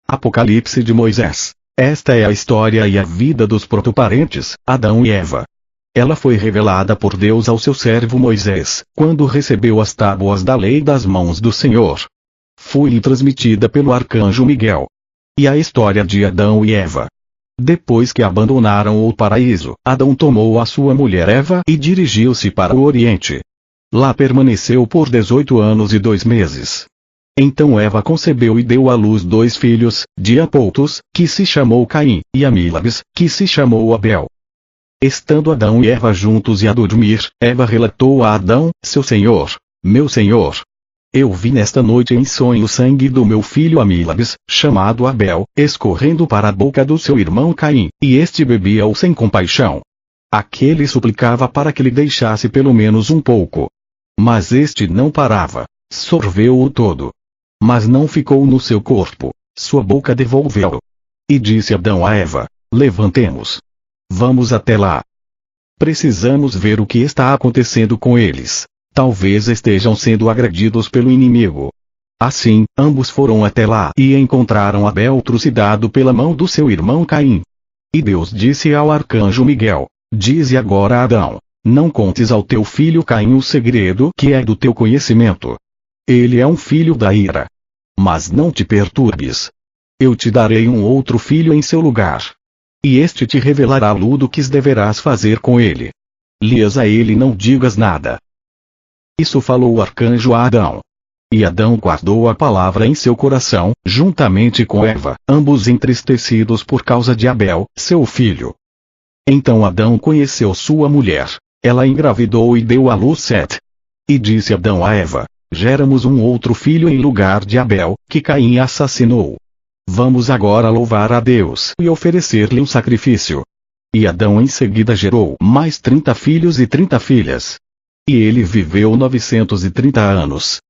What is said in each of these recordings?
Apocalipse de Moisés. Esta é a história e a vida dos protoparentes, Adão e Eva. Ela foi revelada por Deus ao seu servo Moisés, quando recebeu as tábuas da lei das mãos do Senhor. Foi-lhe transmitida pelo arcanjo Miguel. E a história de Adão e Eva. Depois que abandonaram o paraíso, Adão tomou a sua mulher Eva e dirigiu-se para o Oriente. Lá permaneceu por 18 anos e 2 meses. Então Eva concebeu e deu à luz 2 filhos, Diapoutos, que se chamou Caim, e Amílabes, que se chamou Abel. Estando Adão e Eva juntos e a dormir, Eva relatou a Adão, seu senhor, meu senhor. Eu vi nesta noite em sonho o sangue do meu filho Amílabes, chamado Abel, escorrendo para a boca do seu irmão Caim, e este bebia-o sem compaixão. Aquele suplicava para que lhe deixasse pelo menos um pouco. Mas este não parava, sorveu-o todo. Mas não ficou no seu corpo, sua boca devolveu-o. E disse Adão a Eva, levantemos. Vamos até lá. Precisamos ver o que está acontecendo com eles. Talvez estejam sendo agredidos pelo inimigo. Assim, ambos foram até lá e encontraram Abel trucidado pela mão do seu irmão Caim. E Deus disse ao arcanjo Miguel, dize agora a Adão, não contes ao teu filho Caim o segredo que é do teu conhecimento. Ele é um filho da ira. Mas não te perturbes. Eu te darei um outro filho em seu lugar. E este te revelará tudo o que deverás fazer com ele. Lias a ele não digas nada. Isso falou o arcanjo a Adão. E Adão guardou a palavra em seu coração, juntamente com Eva, ambos entristecidos por causa de Abel, seu filho. Então Adão conheceu sua mulher. Ela engravidou e deu à luz Sete. E disse Adão a Eva, geramos um outro filho em lugar de Abel, que Caim assassinou. Vamos agora louvar a Deus e oferecer-lhe um sacrifício. E Adão em seguida gerou mais 30 filhos e 30 filhas. E ele viveu 930 anos.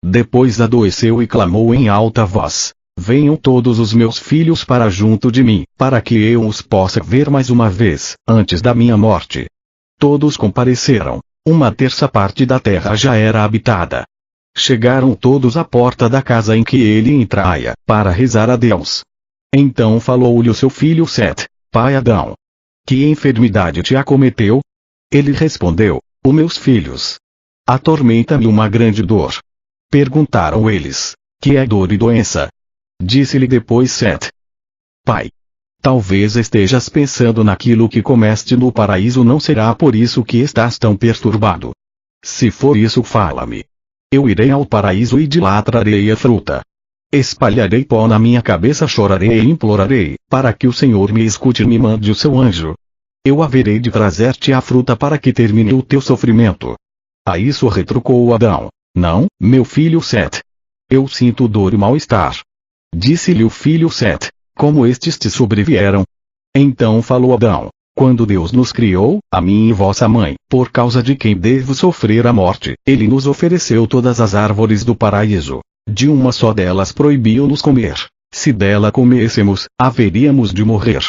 Depois adoeceu e clamou em alta voz, venham todos os meus filhos para junto de mim, para que eu os possa ver mais uma vez, antes da minha morte. Todos compareceram, 1/3 parte da terra já era habitada. Chegaram todos à porta da casa em que ele entraia, para rezar a Deus. Então falou-lhe o seu filho Sete, pai Adão. Que enfermidade te acometeu? Ele respondeu, os meus filhos. Atormenta-me uma grande dor. Perguntaram eles, que é dor e doença? Disse-lhe depois Sete, pai. Talvez estejas pensando naquilo que comeste no paraíso, não será por isso que estás tão perturbado. Se for isso, fala-me. Eu irei ao paraíso e de lá trarei a fruta. Espalharei pó na minha cabeça, chorarei e implorarei, para que o Senhor me escute e me mande o seu anjo. Eu haverei de trazer-te a fruta para que termine o teu sofrimento. A isso retrucou Adão, não, meu filho Sete. Eu sinto dor e mal-estar. Disse-lhe o filho Sete, como estes te sobrevieram? Então falou Adão, quando Deus nos criou, a mim e vossa mãe, por causa de quem devo sofrer a morte, ele nos ofereceu todas as árvores do paraíso. De uma só delas proibiu-nos comer. Se dela comêssemos, haveríamos de morrer.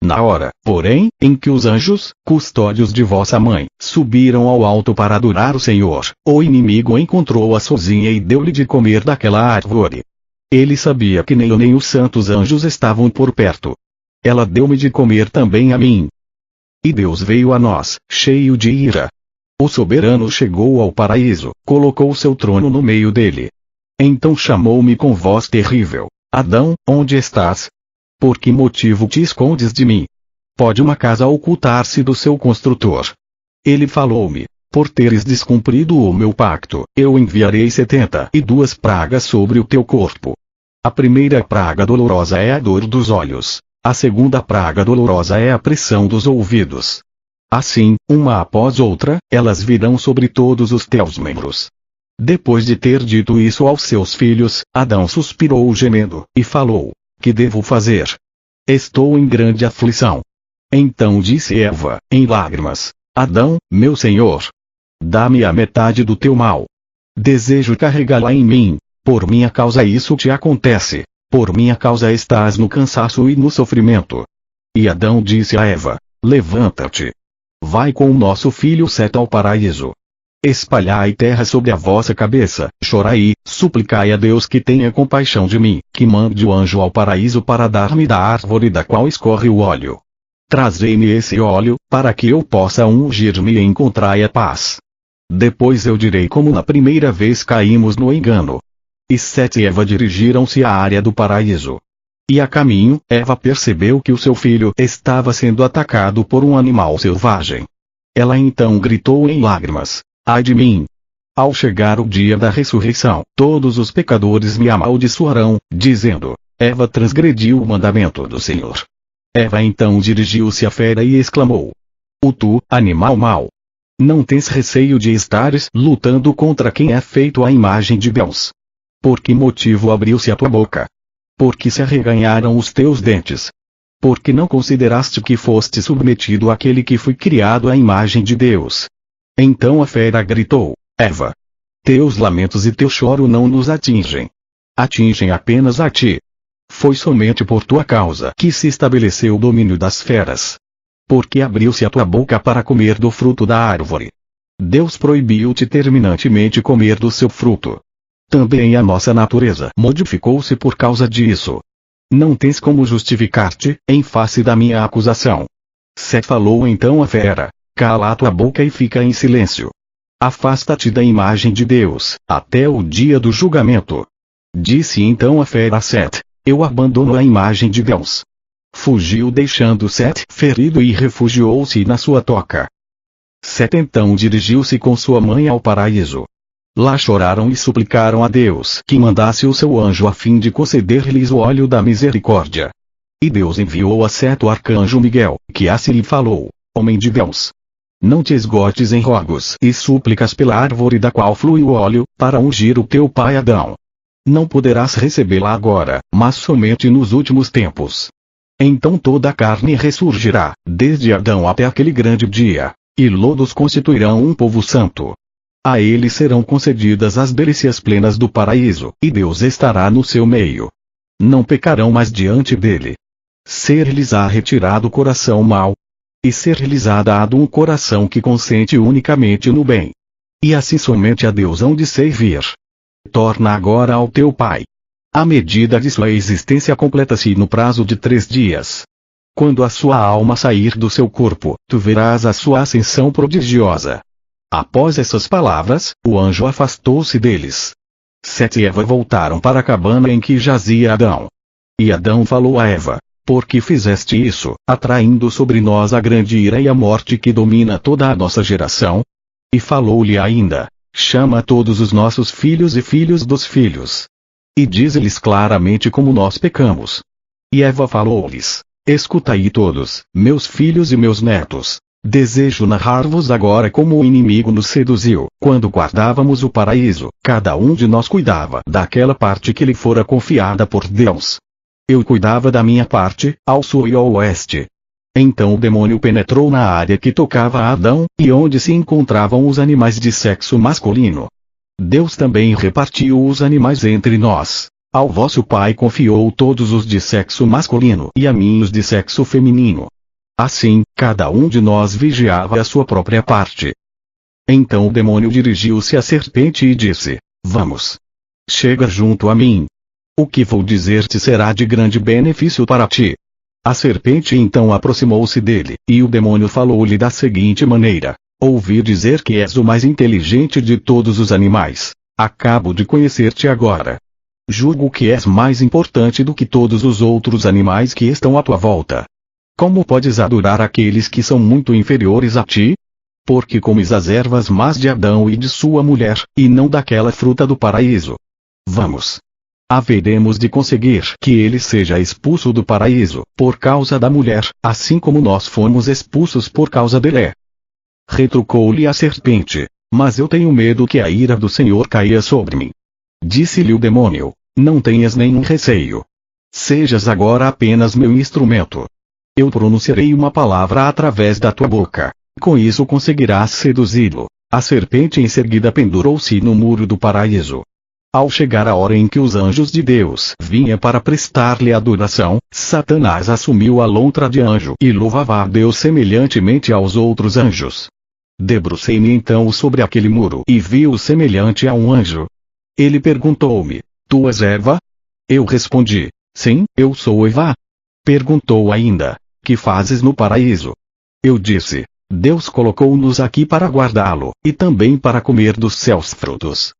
Na hora, porém, em que os anjos, custódios de vossa mãe, subiram ao alto para adorar o Senhor, o inimigo encontrou-a sozinha e deu-lhe de comer daquela árvore. Ele sabia que nem eu nem os santos anjos estavam por perto. Ela deu-me de comer também a mim. E Deus veio a nós, cheio de ira. O soberano chegou ao paraíso, colocou seu trono no meio dele. Então chamou-me com voz terrível, Adão, onde estás? Por que motivo te escondes de mim? Pode uma casa ocultar-se do seu construtor? Ele falou-me, por teres descumprido o meu pacto, eu enviarei 72 pragas sobre o teu corpo. A primeira praga dolorosa é a dor dos olhos. A segunda praga dolorosa é a pressão dos ouvidos. Assim, uma após outra, elas virão sobre todos os teus membros. Depois de ter dito isso aos seus filhos, Adão suspirou gemendo, e falou, que devo fazer? Estou em grande aflição. Então disse Eva, em lágrimas, Adão, meu senhor, dá-me a metade do teu mal. Desejo carregá-la em mim, por minha causa isso te acontece. Por minha causa estás no cansaço e no sofrimento. E Adão disse a Eva, levanta-te. Vai com o nosso filho Sete ao paraíso. Espalhai terra sobre a vossa cabeça, chorai, suplicai a Deus que tenha compaixão de mim, que mande o anjo ao paraíso para dar-me da árvore da qual escorre o óleo. Trazei-me esse óleo, para que eu possa ungir-me e encontrai a paz. Depois eu direi como na primeira vez caímos no engano. E Sete e Eva dirigiram-se à área do paraíso. E a caminho, Eva percebeu que o seu filho estava sendo atacado por um animal selvagem. Ela então gritou em lágrimas: ai de mim! Ao chegar o dia da ressurreição, todos os pecadores me amaldiçoarão, dizendo: Eva transgrediu o mandamento do Senhor. Eva então dirigiu-se à fera e exclamou: tu, animal mau! Não tens receio de estares lutando contra quem é feito à imagem de Deus? Por que motivo abriu-se a tua boca? Por que se arreganharam os teus dentes? Porque não consideraste que foste submetido àquele que foi criado à imagem de Deus? Então a fera gritou: Eva! Teus lamentos e teu choro não nos atingem. Atingem apenas a ti. Foi somente por tua causa que se estabeleceu o domínio das feras. Porque abriu-se a tua boca para comer do fruto da árvore. Deus proibiu-te terminantemente comer do seu fruto. Também a nossa natureza modificou-se por causa disso. Não tens como justificar-te, em face da minha acusação. Sete falou então a fera: cala a tua boca e fica em silêncio. Afasta-te da imagem de Deus, até o dia do julgamento. Disse então a fera a Sete: eu abandono a imagem de Deus. Fugiu deixando Sete ferido e refugiou-se na sua toca. Sete então dirigiu-se com sua mãe ao paraíso. Lá choraram e suplicaram a Deus que mandasse o seu anjo a fim de conceder-lhes o óleo da misericórdia. E Deus enviou a Sete o arcanjo Miguel, que assim lhe falou: homem de Deus! Não te esgotes em rogos e súplicas pela árvore da qual flui o óleo, para ungir o teu pai Adão. Não poderás recebê-la agora, mas somente nos últimos tempos. Então toda a carne ressurgirá, desde Adão até aquele grande dia, e lodos constituirão um povo santo. A eles serão concedidas as delícias plenas do paraíso, e Deus estará no seu meio. Não pecarão mais diante dele. Ser-lhes-á retirado o coração mau, e ser-lhes-á dado um coração que consente unicamente no bem. E assim somente a Deus hão de servir. Torna agora ao teu pai. A medida de sua existência completa-se no prazo de 3 dias. Quando a sua alma sair do seu corpo, tu verás a sua ascensão prodigiosa. Após essas palavras, o anjo afastou-se deles. Sete e Eva voltaram para a cabana em que jazia Adão. E Adão falou a Eva: por que fizeste isso, atraindo sobre nós a grande ira e a morte que domina toda a nossa geração? E falou-lhe ainda: chama todos os nossos filhos e filhos dos filhos. E diz-lhes claramente como nós pecamos. E Eva falou-lhes: escutai todos, meus filhos e meus netos. Desejo narrar-vos agora como o inimigo nos seduziu. Quando guardávamos o paraíso, cada um de nós cuidava daquela parte que lhe fora confiada por Deus. Eu cuidava da minha parte, ao sul e ao oeste. Então o demônio penetrou na área que tocava a Adão, e onde se encontravam os animais de sexo masculino. Deus também repartiu os animais entre nós. Ao vosso pai confiou todos os de sexo masculino e a mim os de sexo feminino. Assim, cada um de nós vigiava a sua própria parte. Então o demônio dirigiu-se à serpente e disse: vamos. Chega junto a mim. O que vou dizer-te será de grande benefício para ti. A serpente então aproximou-se dele, e o demônio falou-lhe da seguinte maneira: ouvi dizer que és o mais inteligente de todos os animais. Acabo de conhecer-te agora. Julgo que és mais importante do que todos os outros animais que estão à tua volta. Como podes adorar aqueles que são muito inferiores a ti? Porque comes as ervas más de Adão e de sua mulher, e não daquela fruta do paraíso. Vamos. Haveremos de conseguir que ele seja expulso do paraíso, por causa da mulher, assim como nós fomos expulsos por causa dele. Retrucou-lhe a serpente: mas eu tenho medo que a ira do Senhor caia sobre mim. Disse-lhe o demônio: não tenhas nenhum receio. Sejas agora apenas meu instrumento. Eu pronunciarei uma palavra através da tua boca. Com isso conseguirás seduzi-lo. A serpente em seguida pendurou-se no muro do paraíso. Ao chegar a hora em que os anjos de Deus vinham para prestar-lhe adoração, Satanás assumiu a lontra de anjo e louvava a Deus semelhantemente aos outros anjos. Debrucei-me então sobre aquele muro e vi-o semelhante a um anjo. Ele perguntou-me: Tu és Eva? Eu respondi: Sim, eu sou Eva. Perguntou ainda: Que fazes no paraíso? Eu disse: Deus colocou-nos aqui para guardá-lo, e também para comer dos seus frutos.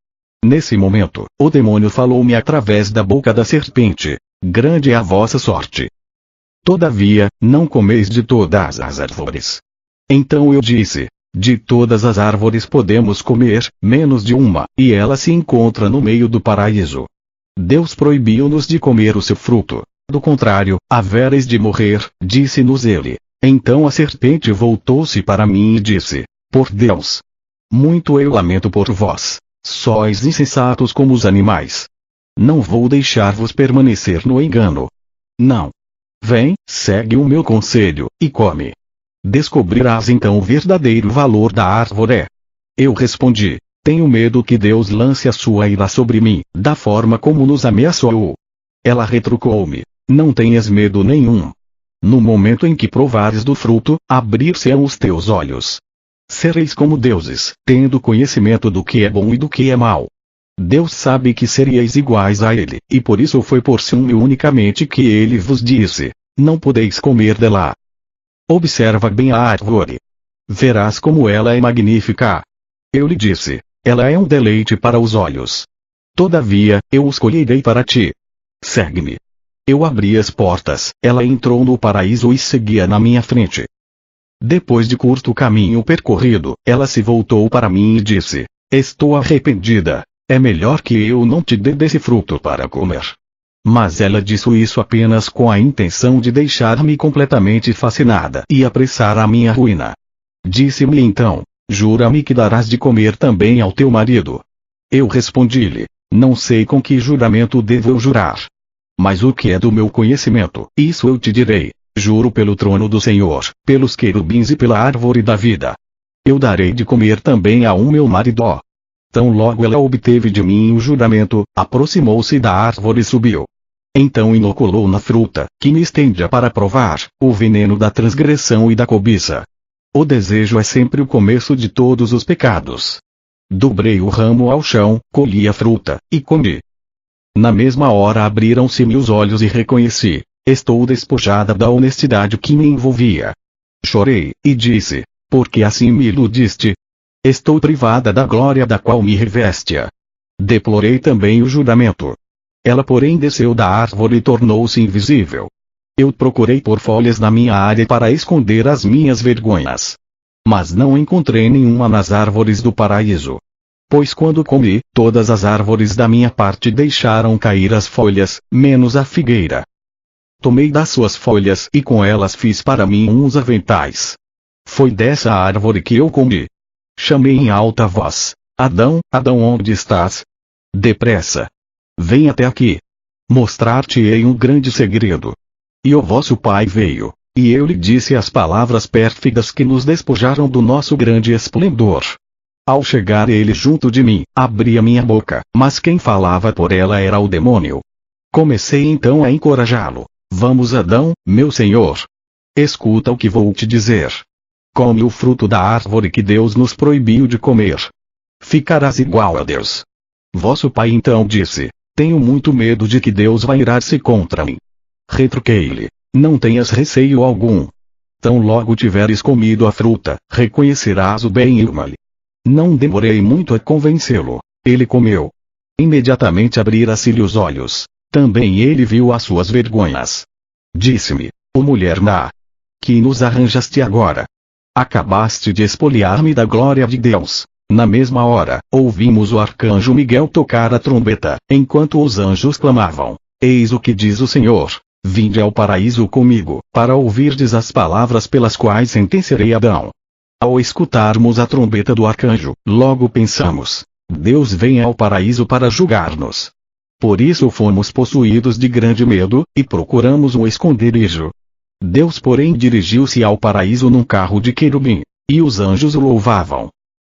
Nesse momento, o demônio falou-me através da boca da serpente: Grande é a vossa sorte. Todavia, não comeis de todas as árvores. Então eu disse: De todas as árvores podemos comer, menos de uma, e ela se encontra no meio do paraíso. Deus proibiu-nos de comer o seu fruto. Do contrário, havereis de morrer, disse-nos ele. Então a serpente voltou-se para mim e disse: Por Deus! Muito eu lamento por vós. Sois insensatos como os animais. Não vou deixar-vos permanecer no engano. Não. Vem, segue o meu conselho, e come. Descobrirás então o verdadeiro valor da árvore. Eu respondi: Tenho medo que Deus lance a sua ira sobre mim, da forma como nos ameaçou. Ela retrucou-me: Não tenhas medo nenhum. No momento em que provares do fruto, abrir-se-ão os teus olhos. Sereis como deuses, tendo conhecimento do que é bom e do que é mau. Deus sabe que seríeis iguais a ele, e por isso foi por ciúme unicamente que ele vos disse: Não podeis comer dela. Observa bem a árvore. Verás como ela é magnífica. Eu lhe disse: Ela é um deleite para os olhos. Todavia, eu o escolherei para ti. Segue-me. Eu abri as portas, ela entrou no paraíso e seguia na minha frente. Depois de curto caminho percorrido, ela se voltou para mim e disse: Estou arrependida. É melhor que eu não te dê desse fruto para comer. Mas ela disse isso apenas com a intenção de deixar-me completamente fascinada e apressar a minha ruína. Disse-me então: Jura-me que darás de comer também ao teu marido. Eu respondi-lhe: Não sei com que juramento devo eu jurar. Mas o que é do meu conhecimento, isso eu te direi. Juro pelo trono do Senhor, pelos querubins e pela árvore da vida. Eu darei de comer também a meu marido. Tão logo ela obteve de mim o juramento, aproximou-se da árvore e subiu. Então inoculou na fruta, que me estendia para provar, o veneno da transgressão e da cobiça. O desejo é sempre o começo de todos os pecados. Dobrei o ramo ao chão, colhi a fruta, e comi. Na mesma hora abriram-se-me os olhos e reconheci: Estou despojada da honestidade que me envolvia. Chorei, e disse: Por que assim me iludiste? Estou privada da glória da qual me revestia. Deplorei também o juramento. Ela porém desceu da árvore e tornou-se invisível. Eu procurei por folhas na minha área para esconder as minhas vergonhas. Mas não encontrei nenhuma nas árvores do paraíso. Pois quando comi, todas as árvores da minha parte deixaram cair as folhas, menos a figueira. Tomei das suas folhas e com elas fiz para mim uns aventais. Foi dessa árvore que eu comi. Chamei em alta voz: Adão, Adão, onde estás? Depressa. Vem até aqui. Mostrar-te-ei um grande segredo. E o vosso pai veio, e eu lhe disse as palavras pérfidas que nos despojaram do nosso grande esplendor. Ao chegar ele junto de mim, abri a minha boca, mas quem falava por ela era o demônio. Comecei então a encorajá-lo: Vamos, Adão, meu senhor. Escuta o que vou te dizer. Come o fruto da árvore que Deus nos proibiu de comer. Ficarás igual a Deus. Vosso pai então disse: Tenho muito medo de que Deus vai irar-se contra mim. Retruquei-lhe: Não tenhas receio algum. Tão logo tiveres comido a fruta, reconhecerás o bem e o mal. Não demorei muito a convencê-lo. Ele comeu. Imediatamente abrira-se-lhe os olhos. Também ele viu as suas vergonhas. Disse-me: Ó mulher má, que nos arranjaste agora? Acabaste de expoliar-me da glória de Deus. Na mesma hora, ouvimos o arcanjo Miguel tocar a trombeta, enquanto os anjos clamavam: Eis o que diz o Senhor: Vinde ao paraíso comigo, para ouvirdes as palavras pelas quais sentencerei Adão. Ao escutarmos a trombeta do arcanjo, logo pensamos: Deus vem ao paraíso para julgar-nos. Por isso fomos possuídos de grande medo, e procuramos um esconderijo. Deus porém dirigiu-se ao paraíso num carro de querubim, e os anjos o louvavam.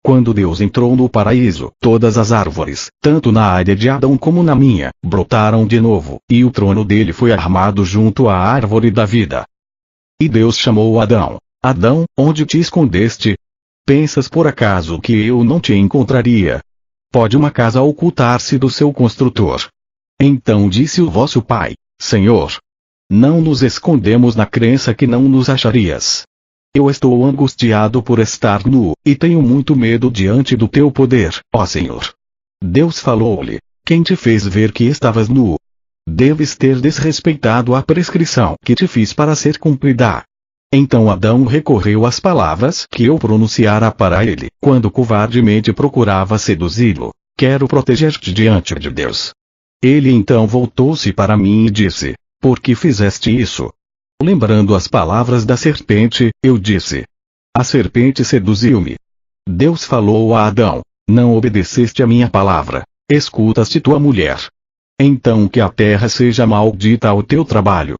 Quando Deus entrou no paraíso, todas as árvores, tanto na área de Adão como na minha, brotaram de novo, e o trono dele foi armado junto à árvore da vida. E Deus chamou Adão: Adão, onde te escondeste? Pensas por acaso que eu não te encontraria? Pode uma casa ocultar-se do seu construtor? Então disse o vosso pai: Senhor, não nos escondemos na crença que não nos acharias. Eu estou angustiado por estar nu, e tenho muito medo diante do teu poder, ó Senhor. Deus falou-lhe: Quem te fez ver que estavas nu? Deves ter desrespeitado a prescrição que te fiz para ser cumprida. Então Adão recorreu às palavras que eu pronunciara para ele, quando covardemente procurava seduzi-lo: Quero proteger-te diante de Deus. Ele então voltou-se para mim e disse: Por que fizeste isso? Lembrando as palavras da serpente, eu disse: A serpente seduziu-me. Deus falou a Adão: Não obedeceste a minha palavra, escutaste tua mulher. Então que a terra seja maldita ao teu trabalho.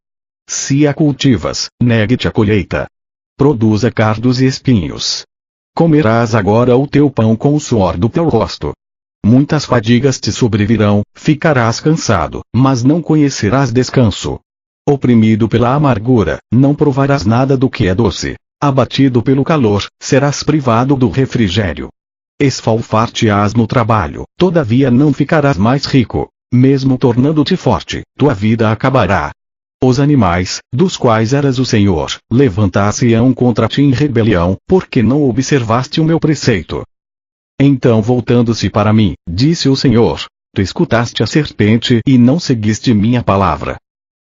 Se a cultivas, negue-te a colheita. Produza cardos e espinhos. Comerás agora o teu pão com o suor do teu rosto. Muitas fadigas te sobrevirão, ficarás cansado, mas não conhecerás descanso. Oprimido pela amargura, não provarás nada do que é doce. Abatido pelo calor, serás privado do refrigério. Esfalfar-te-ás no trabalho, todavia não ficarás mais rico. Mesmo tornando-te forte, tua vida acabará. Os animais, dos quais eras o senhor, levantar-se-ão contra ti em rebelião, porque não observaste o meu preceito. Então voltando-se para mim, disse o Senhor: Tu escutaste a serpente e não seguiste minha palavra.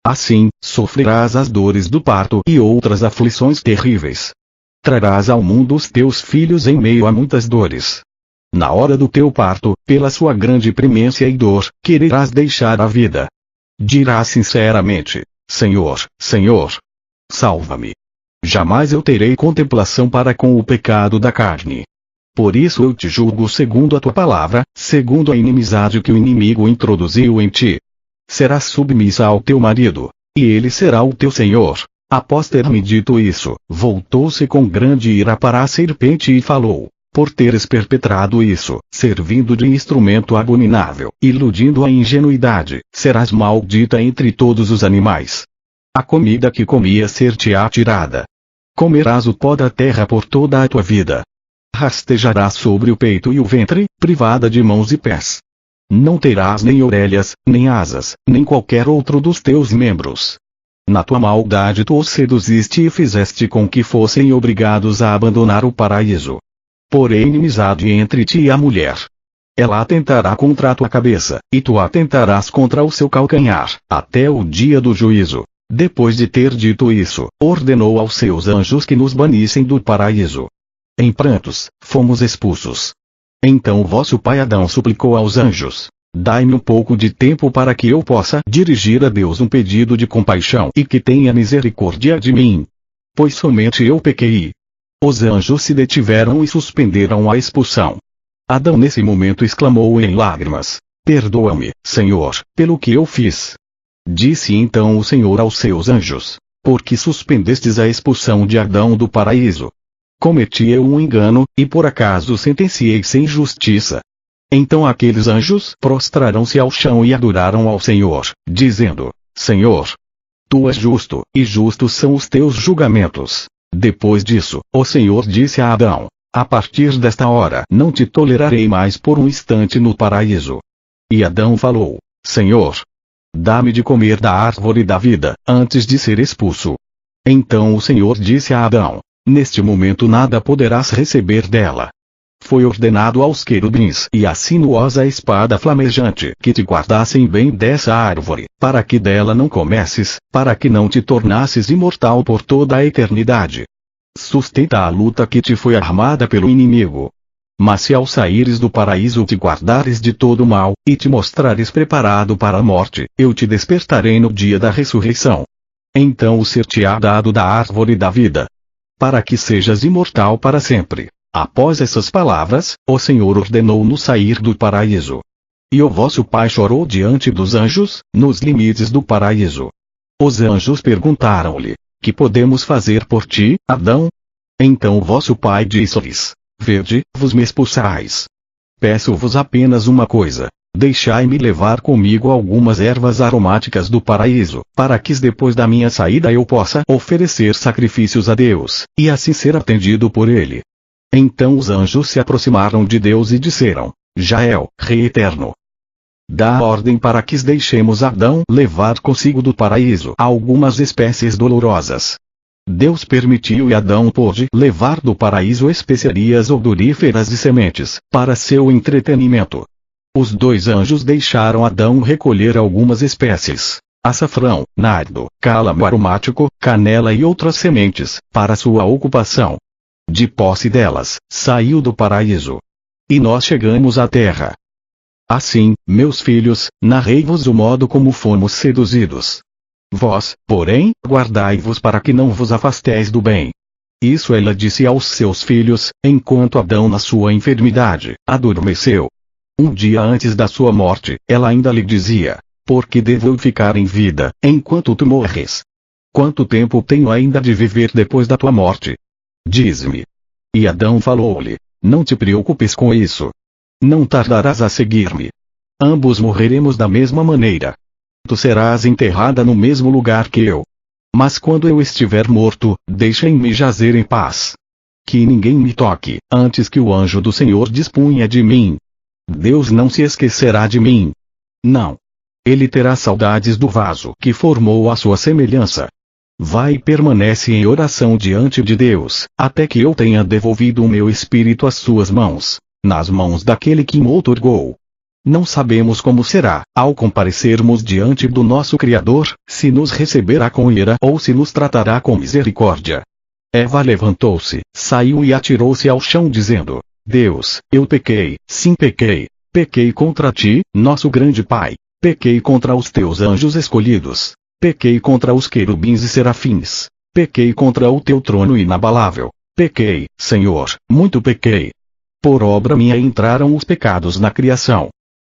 Assim, sofrerás as dores do parto e outras aflições terríveis. Trarás ao mundo os teus filhos em meio a muitas dores. Na hora do teu parto, pela sua grande premência e dor, quererás deixar a vida. Dirás sinceramente: Senhor, Senhor, salva-me. Jamais eu terei contemplação para com o pecado da carne. Por isso eu te julgo segundo a tua palavra, segundo a inimizade que o inimigo introduziu em ti. Serás submissa ao teu marido, e ele será o teu senhor. Após ter-me dito isso, voltou-se com grande ira para a serpente e falou: Por teres perpetrado isso, servindo de instrumento abominável, iludindo a ingenuidade, serás maldita entre todos os animais. A comida que comias ser-te-á tirada. Comerás o pó da terra por toda a tua vida. Rastejarás sobre o peito e o ventre, privada de mãos e pés. Não terás nem orelhas, nem asas, nem qualquer outro dos teus membros. Na tua maldade tu os seduziste e fizeste com que fossem obrigados a abandonar o paraíso. Porém inimizade entre ti e a mulher. Ela atentará contra a tua cabeça, e tu atentarás contra o seu calcanhar, até o dia do juízo. Depois de ter dito isso, ordenou aos seus anjos que nos banissem do paraíso. Em prantos, fomos expulsos. Então vosso pai Adão suplicou aos anjos: Dai-me um pouco de tempo para que eu possa dirigir a Deus um pedido de compaixão e que tenha misericórdia de mim. Pois somente eu pequei. Os anjos se detiveram e suspenderam a expulsão. Adão nesse momento exclamou em lágrimas: Perdoa-me, Senhor, pelo que eu fiz. Disse então o Senhor aos seus anjos: Por que suspendestes a expulsão de Adão do paraíso? Cometi eu um engano, e por acaso sentenciei sem justiça. Então aqueles anjos prostraram-se ao chão e adoraram ao Senhor, dizendo: Senhor, tu és justo, e justos são os teus julgamentos. Depois disso, o Senhor disse a Adão: A partir desta hora não te tolerarei mais por um instante no paraíso. E Adão falou: Senhor, dá-me de comer da árvore da vida, antes de ser expulso. Então o Senhor disse a Adão: Neste momento nada poderás receber dela. Foi ordenado aos querubins e à sinuosa espada flamejante que te guardassem bem dessa árvore, para que dela não comesses, para que não te tornasses imortal por toda a eternidade. Sustenta a luta que te foi armada pelo inimigo. Mas se ao saíres do paraíso te guardares de todo mal, e te mostrares preparado para a morte, eu te despertarei no dia da ressurreição. Então o ser-te-á dado da árvore da vida, para que sejas imortal para sempre. Após essas palavras, o Senhor ordenou-nos sair do paraíso. E o vosso pai chorou diante dos anjos, nos limites do paraíso. Os anjos perguntaram-lhe: Que podemos fazer por ti, Adão? Então o vosso pai disse-lhes: Vede, vos me expulsais. Peço-vos apenas uma coisa: deixai-me levar comigo algumas ervas aromáticas do paraíso, para que depois da minha saída eu possa oferecer sacrifícios a Deus, e assim ser atendido por ele. Então os anjos se aproximaram de Deus e disseram: Jael, Rei eterno, dá ordem para que deixemos Adão levar consigo do paraíso algumas espécies dolorosas. Deus permitiu e Adão pôde levar do paraíso especiarias odoríferas e sementes, para seu entretenimento. Os dois anjos deixaram Adão recolher algumas espécies: açafrão, nardo, cálamo aromático, canela e outras sementes, para sua ocupação. De posse delas, saiu do paraíso. E nós chegamos à terra. Assim, meus filhos, narrei-vos o modo como fomos seduzidos. Vós, porém, guardai-vos para que não vos afasteis do bem. Isso ela disse aos seus filhos, enquanto Adão na sua enfermidade, adormeceu. Um dia antes da sua morte, ela ainda lhe dizia: por que devo eu ficar em vida, enquanto tu morres? Quanto tempo tenho ainda de viver depois da tua morte? Diz-me. E Adão falou-lhe: não te preocupes com isso. Não tardarás a seguir-me. Ambos morreremos da mesma maneira. Tu serás enterrada no mesmo lugar que eu. Mas quando eu estiver morto, deixem-me jazer em paz. Que ninguém me toque, antes que o anjo do Senhor disponha de mim. Deus não se esquecerá de mim. Não. Ele terá saudades do vaso que formou a sua semelhança. Vai e permanece em oração diante de Deus, até que eu tenha devolvido o meu espírito às suas mãos, nas mãos daquele que me outorgou. Não sabemos como será, ao comparecermos diante do nosso Criador, se nos receberá com ira ou se nos tratará com misericórdia. Eva levantou-se, saiu e atirou-se ao chão dizendo: Deus, eu pequei, sim pequei. Pequei contra ti, nosso grande Pai. Pequei contra os teus anjos escolhidos. Pequei contra os querubins e serafins. Pequei contra o teu trono inabalável. Pequei, Senhor, muito pequei. Por obra minha entraram os pecados na criação.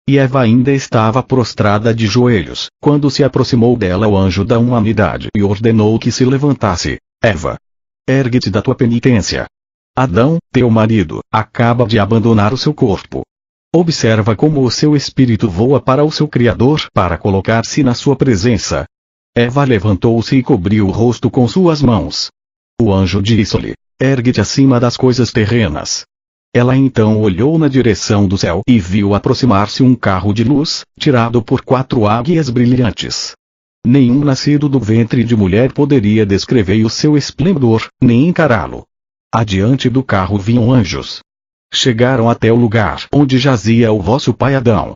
E Eva ainda estava prostrada de joelhos, quando se aproximou dela o anjo da humanidade e ordenou que se levantasse. Eva, ergue-te da tua penitência. Adão, teu marido, acaba de abandonar o seu corpo. Observa como o seu espírito voa para o seu Criador para colocar-se na sua presença. Eva levantou-se e cobriu o rosto com suas mãos. O anjo disse-lhe: ergue-te acima das coisas terrenas. Ela então olhou na direção do céu e viu aproximar-se um carro de luz, tirado por 4 águias brilhantes. Nenhum nascido do ventre de mulher poderia descrever o seu esplendor, nem encará-lo. Adiante do carro vinham anjos. Chegaram até o lugar onde jazia o vosso pai Adão.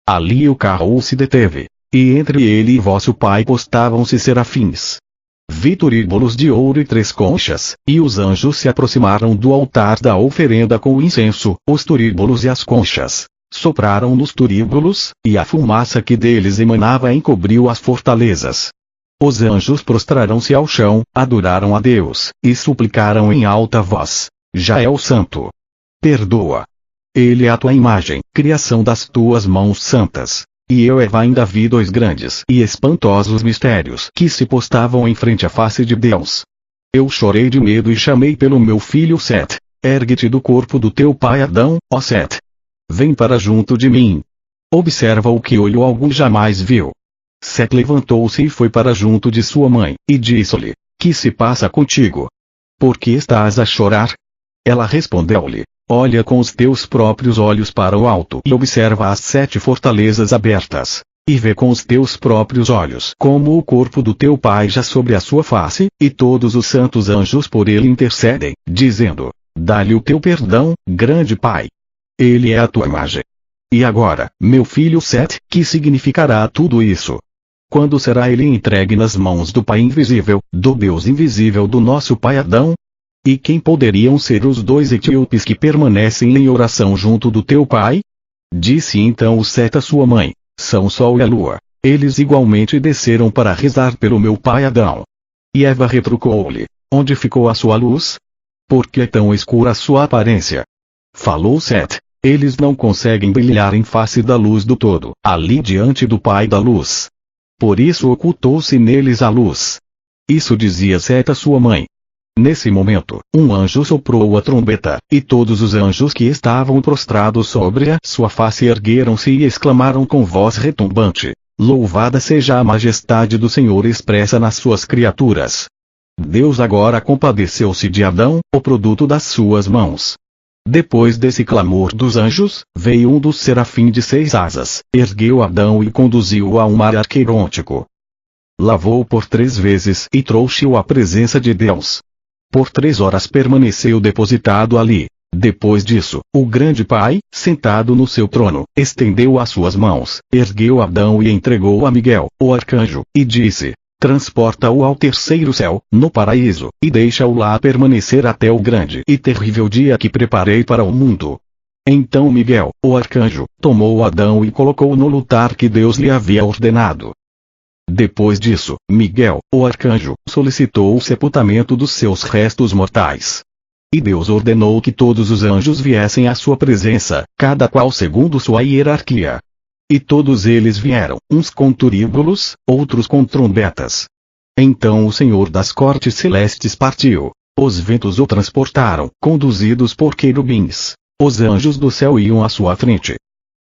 Ali o carro se deteve, e entre ele e vosso pai postavam-se serafins. Vi turíbulos de ouro e 3 conchas, e os anjos se aproximaram do altar da oferenda com o incenso, os turíbulos e as conchas. Sopraram nos turíbulos, e a fumaça que deles emanava encobriu as fortalezas. Os anjos prostraram-se ao chão, adoraram a Deus, e suplicaram em alta voz: Jael Santo, perdoa. Ele é a tua imagem, criação das tuas mãos santas. E eu Eva ainda vi 2 grandes e espantosos mistérios que se postavam em frente à face de Deus. Eu chorei de medo e chamei pelo meu filho Sete. Ergue-te do corpo do teu pai Adão, ó Sete. Vem para junto de mim. Observa o que olho algum jamais viu. Sete levantou-se e foi para junto de sua mãe, e disse-lhe: que se passa contigo? Por que estás a chorar? Ela respondeu-lhe: olha com os teus próprios olhos para o alto e observa as 7 fortalezas abertas. E vê com os teus próprios olhos como o corpo do teu pai já sobre a sua face, e todos os santos anjos por ele intercedem, dizendo: dá-lhe o teu perdão, grande Pai. Ele é a tua imagem. E agora, meu filho Sete, que significará tudo isso? Quando será ele entregue nas mãos do Pai invisível, do Deus invisível do nosso pai Adão? E quem poderiam ser os 2 etíopes que permanecem em oração junto do teu pai? Disse então o Sete a sua mãe: são o sol e a lua. Eles igualmente desceram para rezar pelo meu pai Adão. E Eva retrucou-lhe: onde ficou a sua luz? Por que é tão escura a sua aparência? Falou Sete: eles não conseguem brilhar em face da luz do todo, ali diante do pai da luz. Por isso ocultou-se neles a luz. Isso dizia Sete a sua mãe. Nesse momento, um anjo soprou a trombeta, e todos os anjos que estavam prostrados sobre a sua face ergueram-se e exclamaram com voz retumbante: louvada seja a majestade do Senhor expressa nas suas criaturas. Deus agora compadeceu-se de Adão, o produto das suas mãos. Depois desse clamor dos anjos, veio um dos serafins de 6 asas, ergueu Adão e conduziu-o a um mar aquerontico. Lavou-o por 3 vezes e trouxe-o à presença de Deus. Por 3 horas permaneceu depositado ali. Depois disso, o grande Pai, sentado no seu trono, estendeu as suas mãos, ergueu Adão e entregou-o a Miguel, o arcanjo, e disse: transporta-o ao terceiro céu, no paraíso, e deixa-o lá permanecer até o grande e terrível dia que preparei para o mundo. Então Miguel, o arcanjo, tomou Adão e colocou-o no lugar que Deus lhe havia ordenado. Depois disso, Miguel, o arcanjo, solicitou o sepultamento dos seus restos mortais. E Deus ordenou que todos os anjos viessem à sua presença, cada qual segundo sua hierarquia. E todos eles vieram, uns com turíbulos, outros com trombetas. Então o Senhor das cortes celestes partiu. Os ventos o transportaram, conduzidos por querubins. Os anjos do céu iam à sua frente.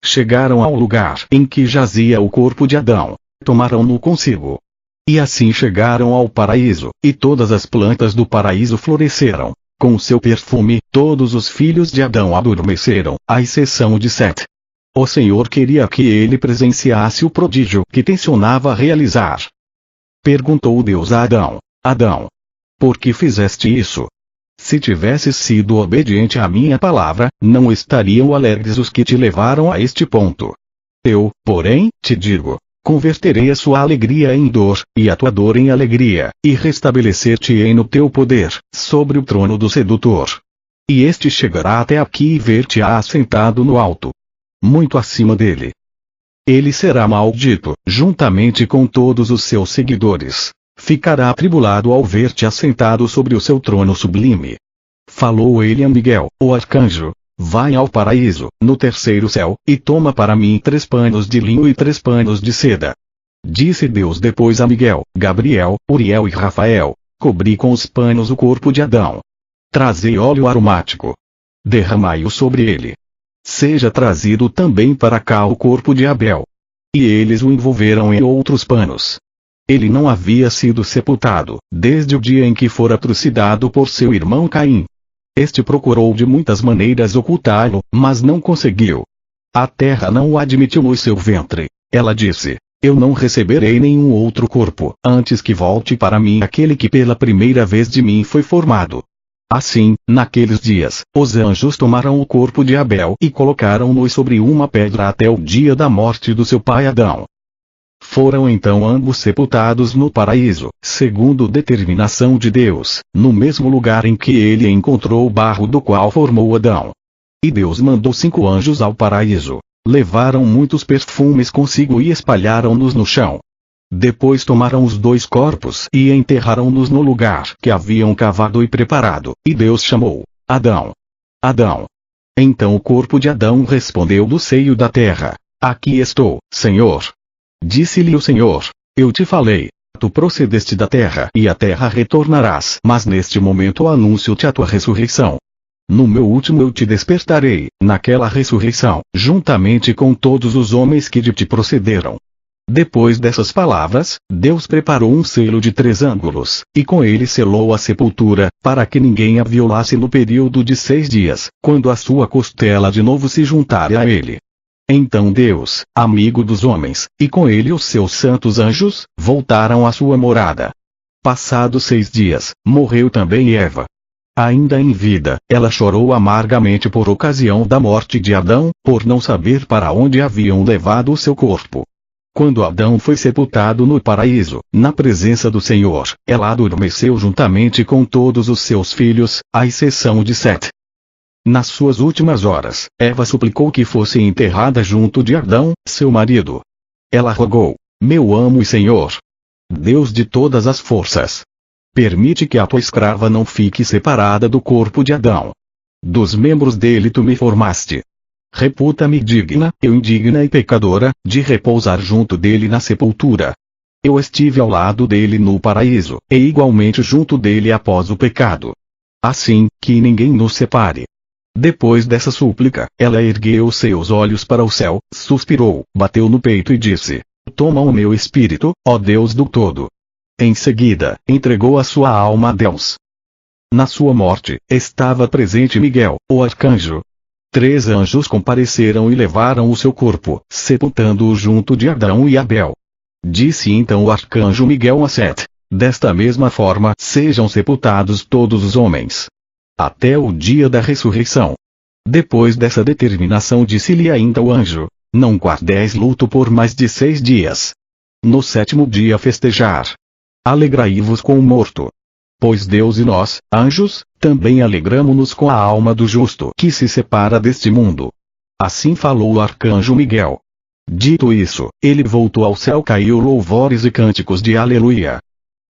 Chegaram ao lugar em que jazia o corpo de Adão. Tomaram-no consigo. E assim chegaram ao paraíso, e todas as plantas do paraíso floresceram. Com seu perfume, todos os filhos de Adão adormeceram, à exceção de Sete. O Senhor queria que ele presenciasse o prodígio que tencionava realizar. Perguntou Deus a Adão: Adão, por que fizeste isso? Se tivesses sido obediente à minha palavra, não estariam alegres os que te levaram a este ponto. Eu, porém, te digo: converterei a sua alegria em dor, e a tua dor em alegria, e restabelecer-te-ei no teu poder, sobre o trono do sedutor. E este chegará até aqui e ver-te-á assentado no alto, muito acima dele. Ele será maldito, juntamente com todos os seus seguidores. Ficará atribulado ao ver-te assentado sobre o seu trono sublime. Falou ele a Miguel, o arcanjo: vai ao paraíso, no terceiro céu, e toma para mim 3 panos de linho e 3 panos de seda. Disse Deus depois a Miguel, Gabriel, Uriel e Rafael: cobri com os panos o corpo de Adão. Trazei óleo aromático. Derramai-o sobre ele. Seja trazido também para cá o corpo de Abel. E eles o envolveram em outros panos. Ele não havia sido sepultado, desde o dia em que fora trucidado por seu irmão Caim. Este procurou de muitas maneiras ocultá-lo, mas não conseguiu. A terra não o admitiu no seu ventre. Ela disse: eu não receberei nenhum outro corpo, antes que volte para mim aquele que pela primeira vez de mim foi formado. Assim, naqueles dias, os anjos tomaram o corpo de Abel e colocaram-no sobre uma pedra até o dia da morte do seu pai Adão. Foram então ambos sepultados no paraíso, segundo determinação de Deus, no mesmo lugar em que ele encontrou o barro do qual formou Adão. E Deus mandou 5 anjos ao paraíso. Levaram muitos perfumes consigo e espalharam-nos no chão. Depois tomaram os 2 corpos e enterraram-nos no lugar que haviam cavado e preparado, e Deus chamou: Adão, Adão. Então o corpo de Adão respondeu do seio da terra: aqui estou, Senhor. Disse-lhe o Senhor: eu te falei, tu procedeste da terra e à terra retornarás, mas neste momento anuncio-te a tua ressurreição. No meu último eu te despertarei, naquela ressurreição, juntamente com todos os homens que de ti procederam. Depois dessas palavras, Deus preparou um selo de 3 ângulos, e com ele selou a sepultura, para que ninguém a violasse no período de 6 dias, quando a sua costela de novo se juntar a ele. Então Deus, amigo dos homens, e com ele os seus santos anjos, voltaram à sua morada. Passados 6 dias, morreu também Eva. Ainda em vida, ela chorou amargamente por ocasião da morte de Adão, por não saber para onde haviam levado o seu corpo. Quando Adão foi sepultado no paraíso, na presença do Senhor, ela adormeceu juntamente com todos os seus filhos, à exceção de Sete. Nas suas últimas horas, Eva suplicou que fosse enterrada junto de Adão, seu marido. Ela rogou: meu amo e Senhor, Deus de todas as forças, permite que a tua escrava não fique separada do corpo de Adão. Dos membros dele tu me formaste. Reputa-me digna, eu indigna e pecadora, de repousar junto dele na sepultura. Eu estive ao lado dele no paraíso, e igualmente junto dele após o pecado. Assim, que ninguém nos separe. Depois dessa súplica, ela ergueu seus olhos para o céu, suspirou, bateu no peito e disse: toma o meu espírito, ó Deus do todo. Em seguida, entregou a sua alma a Deus. Na sua morte, estava presente Miguel, o arcanjo. 3 anjos compareceram e levaram o seu corpo, sepultando-o junto de Adão e Abel. Disse então o arcanjo Miguel a Sete: desta mesma forma sejam sepultados todos os homens, até o dia da ressurreição. Depois dessa determinação disse-lhe ainda o anjo: não guardeis luto por mais de 6 dias. No 7º dia festejar. Alegrai-vos com o morto. Pois Deus e nós, anjos, também alegramo-nos com a alma do justo que se separa deste mundo. Assim falou o arcanjo Miguel. Dito isso, ele voltou ao céu, caiu louvores e cânticos de aleluia.